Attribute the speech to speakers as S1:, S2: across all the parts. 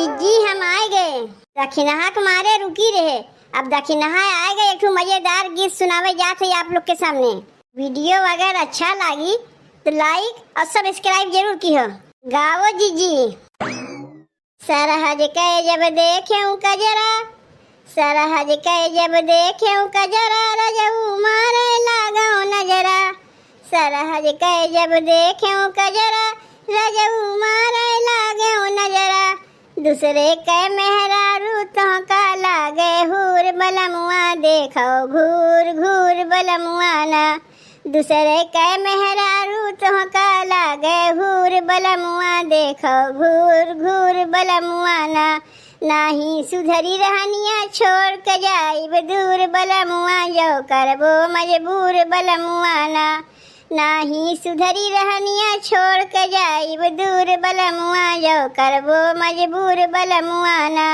S1: जीजी हम आए गए। दक्षिणहा के मारे रुकी रहे। अब दक्षिणहा आए गए। एक मजेदार गीत सुनावे जाते आप लोग के सामने। वीडियो अगर अच्छा लगी तो लाइक और सब्सक्राइब जरूर की हो। गाओ जीजी। सरहज के जब देखे कजरा, सरहज के जब देखे कजरा, रजऊ मारे लागो नजरा। सरहज के जब देखे कजरा, रजऊ मारे लागो नजरा। दूसरे के मेहरारू तो का लागे हूर, बलमुआ देखो घूर घूर बलमुआ ना। दूसरे के मेहरारू तो का लागे हूर, बलमुआ देखो घूर घूर बलमुआ ना। नाही सुधरी रहनिया छोड़ के जाइब दूर, बलमुआ जो करबो मजबूर बलमुआ ना। नाही सुधरी रहनिया छोड़ के जाइब दूर, बलमुआ जो करबो मजबूर बलमुआ ना।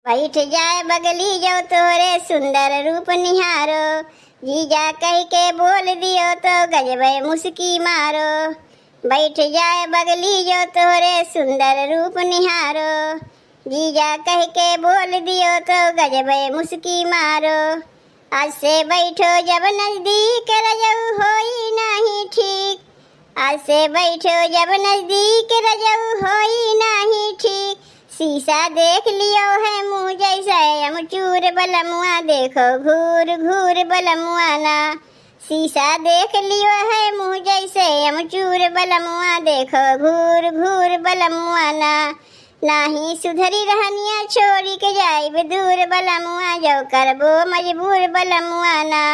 S1: बैठ जाए बगली जो तोरे सुंदर रूप निहारो, जीजा कह के बोल दियो तो गजबे मुस्की मारो। बैठ जाए बगली जो तोरे सुंदर रूप निहारो, जीजा कह के बोल दियो तो गजबे मुस्की मारो। आज से बैठो जब नजदीक, रजऊ होई नहीं ठीक। आज से बैठो जब नजदीक, रजऊ होई नहीं ठीक। शीशा देख लियो है मुँह जैसा अमचूर, बलमुआ देखो घूर घूर बलमुआ ना। शीशा देख लियो है मुँह जैसे अमचूर, बलमुआ देखो घूर घूर बलमुआ ना। नाही सुधरी रहनिया छोड़ी के जाइब दूर, बलमुआ जो करबो मजबूर बलमुआ ना।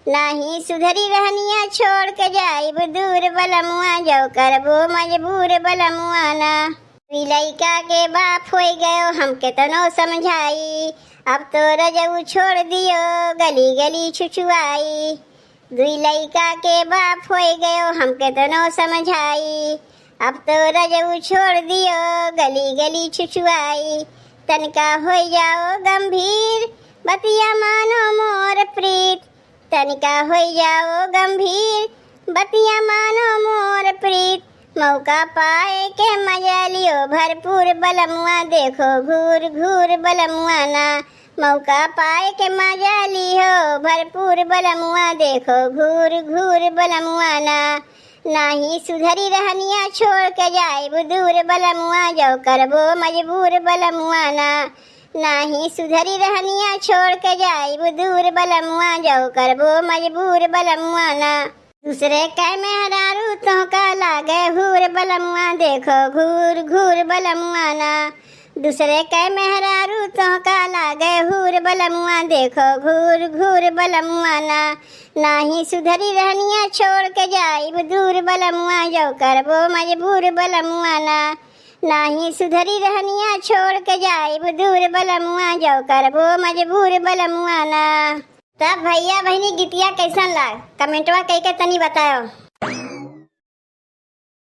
S1: नाही सुधरी रहनिया छोड़ के जाइब दूर, बलमुआ जो करबो मजबूर बलमुआ ना। लइका के बाप हो गयो हमके तनो समझाई, अब तो रजऊ छोड़ दियो गली गली छुछुआई। दुई लइका के बाप हो गयो हमके तनो समझाई, अब तो रजऊ छोड़ दियो गली गली छुछुआई। तनिका हो जाओ गंभीर बतिया मानो मोर प्रीत, तनिका हो जाओ गंभीर बतिया मानो मोर प्रीत। मौका पाए के मजा लियो भरपूर, बलमुआ देखो घूर घूर बलमुआ ना। मौका पाए के मजा लियो भरपूर, बलमुआ देखो घूर घूर बलमुआ ना। नाही सुधरी रहनिया छोड़ के जाइब दूर, बलमुआ जो करबो मजबूर बलमुआ ना। नाही सुधरी रहनिया छोड़ के जाइब दूर, बलमुआ जो करबो मजबूर बलमुआ ना। दूसरे के मेहरारू तो का लागे हूर, बलमुआ देखो घूर घूर बलमुआ ना। दूसरे के मेहरारू तो का लागे हूर, बलमुआ देखो घूर घूर बलमुआ ना। नाही सुधरी रहनिया छोड़ के जाइब दूर, बलमुआ जो करबो मजबूर बलमुआ ना। नाही सुधरी रहनिया छोड़ के जाइब दूर, बलमुआ जो करबो मजबूर बलमुआ ना। तब भैया बहनी गीतिया कैसन लाग कमेंटवा कह के तनी बताओ।